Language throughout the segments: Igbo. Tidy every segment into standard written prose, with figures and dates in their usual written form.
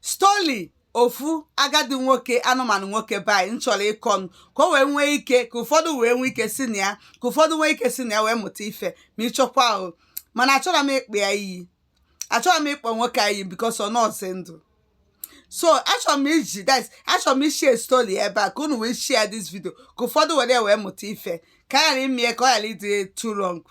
Story ofu agadi nwoke anụmanụ nwoke bai nchọrọ ịkọnụ ka o wee nwee ike ka ụfọdụ wee nwee ike si na ya ka ụfọdụ nwee ike si na ya wee mụta ife ma ịchọkwa ahụ mana achọrọ m ịkpọ ya iyi achọrọ m ịkpọ nwoke anyị because ọ nọọsị ndụ so achọrọ m iji achọrọ m ishie story ebe a ka unu wee share this video ka ụfọdụ wee mụta ife ka a ghara ime ka ọ ghara ịdị too long.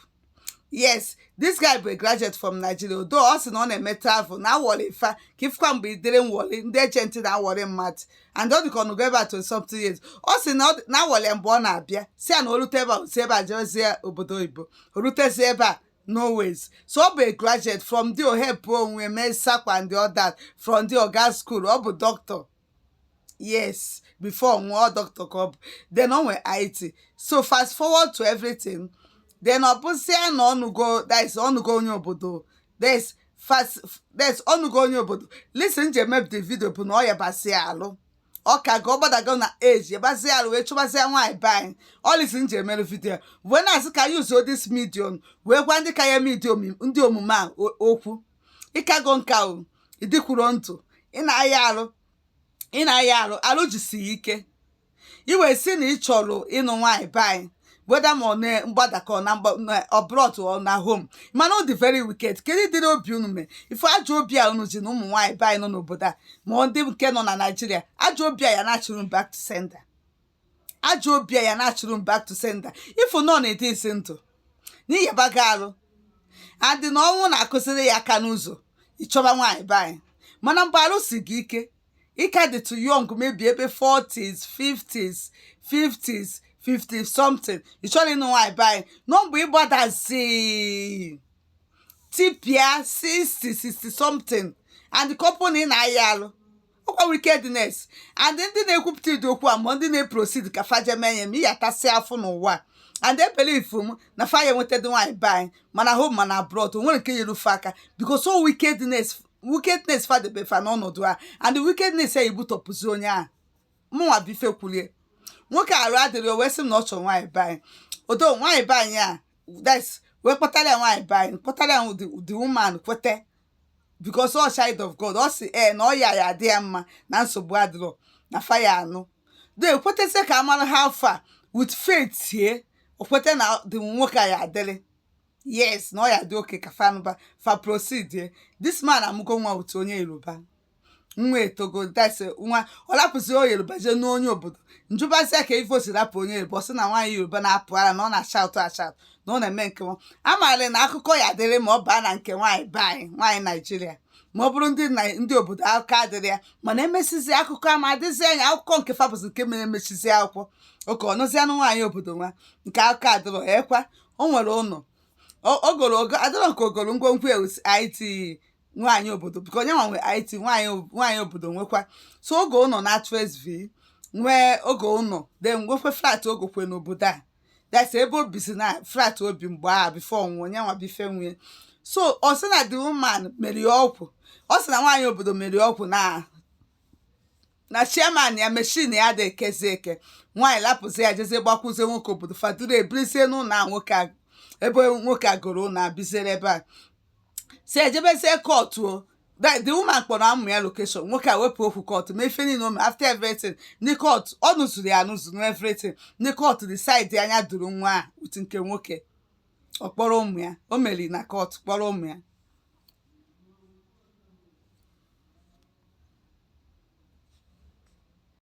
Yes, this guy bụ a graduate from Nigeria. Although ọ sị na ọ na-eme travel na awọrị ifa ka ifukwa mgbe idere nwọrị ndị ejenti na awọrị mmadụ and ọ dịka ọ nụgo ebe a 20 something years. Ọ sị na awọrị mgbe ọ na-abịa si ya na o rute ebe a si ebe a jezie obodo oyibo o rutezi ebe a no ways. So ọ bụ a graduate from the ohepu onwe mee sakwa and all that from the oga school. Ọ bụ doctor. Yes, before nwụọ doctor ka ọ bụ then ọ nwee IT. So fast forward to everything. Then ọbụzịa na ọnụgo ọnụgo onye obodo ọnụgo onye obodo. Listen je mep the video bụ na ọ yabasị alụ ọ ka ga ọ gbadago na age yabasị alụ wee chụbasịa nwaanyị banyị ọ listen je mere video wee na-asị ka use this medium wee gwa ndị ka ya medium ndị omume a okwu ịkago nka o ịdịkwuro ntụ ị na-aya alụ jisi ike iwe si na ị chọrọ ịnụ nwaanyị banyị whether ma na mgbadaka na abroad or na home mana ọ dị very wicked kedu dịrị obi unu mee ife ajọ obi a unu ji na ụmụ nwaanyị be anyị nọ n'obodo a ma ndị nke nọ na Nigeria ajọ obi a ya na-achụrụ back to sender ajọ obi a ya na-achụrụ back to sender ifu nọ na-ede isi ntụ n'iyabaga alụ adị na ọnwụ na-akụsịrị ya aka n'ụzọ ịchọba nwaanyị be anyị mana mgbe alụsi gị ike dị too young maybe ebe 40s 50s 50 something you chọrọ ịnụ nwaanyị banyị nọ mgbe ịgbadazi tipia 60 something and the company na-aya alụ ọkwa wickedness and ndị na-ekwupụta ịdị okwu a ma ndị na-eproceed ka faje menye m ịyatasị afọ n'ụwa and ebelief m na faya enwetadị nwaanyị banyị mana home mana abroad o nwere nke yerufe aka because so wickedness fadebefa n'ọnọdụ a and the wickedness ya ibutọpụzi onye ahụ mụnwa bife kwulie nwoke arụ adịrị o wee sị na ọ chọrọ nwaanyị banyị odo nwaanyị banyị a wee kpọtara ya nwaanyị banyị kpọtara ya the woman kwete because all child of God ọ sị na ọ ya adị ya mma na nsogbu adịrọ na faya anụ de kwetezi ka amara ha fa with faith here o kwete na the nwoke a ya adịrị yes na ọ ya dị oke ka fanụba fa proceed here this man amụgo nwa otu onye Yoruba nwa etogo nwa ọ lapụzi onye Yoruba jee n'onye obodo njụbazịa ka ife osi rapụ onye Yoruba ọ sị na nwaanyị Yoruba na-apụ ara na ọ na-ashaụtụ ashaụtụ na ọ na-eme nke nwa amaara na akụkọ ya dịrị ma ọ baa na nke nwaanyị banyị nwaanyị Naijiria ma ọ bụrụ ndị obodo akụkọ adịrị ya mana emesizi akụkọ ama adịzi anya akụkọ nke fabụzi nke mere emechizi akwụkwọ oke ọnụzianụ nwaanyị obodo nwa nke akụkọ adịrọ ekwa o nwere ụlọ ogoro adịrọ nke ogoro ngwongwo IT nwaanyị obodo biko onye nwa nwe IT nwaanyị obodo nwekwa so oge ụlọ na Tresv nwee oge ụlọ de nwekwe flat ogokwe n'obodo a that's ebe obizi na flat obi mgbe a before ọnwụ onye nwa bife nwunye so ọ sị na the woman mere ọkwụ ọ sị na nwaanyị obodo mere ọkwụ na chairman ya machine ya dị ekezi eke nwaanyị lapụzi ya jezie gbakwuzie nwoke obodo faduru ebirizie n'ụlọ a nwoke ebe nwoke agoro na abizere ebe a si ejebezie kọtụ the woman kpọrọ amụ ya location nwoke a wepụ okwu kọtụ ma ife niile ome after everything ndị kọtụ ọ nụzuru ya anụzụ everything ndị kọtụ decide anya duru nwa a utu nke nwoke ọ kpọrọ ụmụ ya o meri na kọtụ kpọrọ ụmụ ya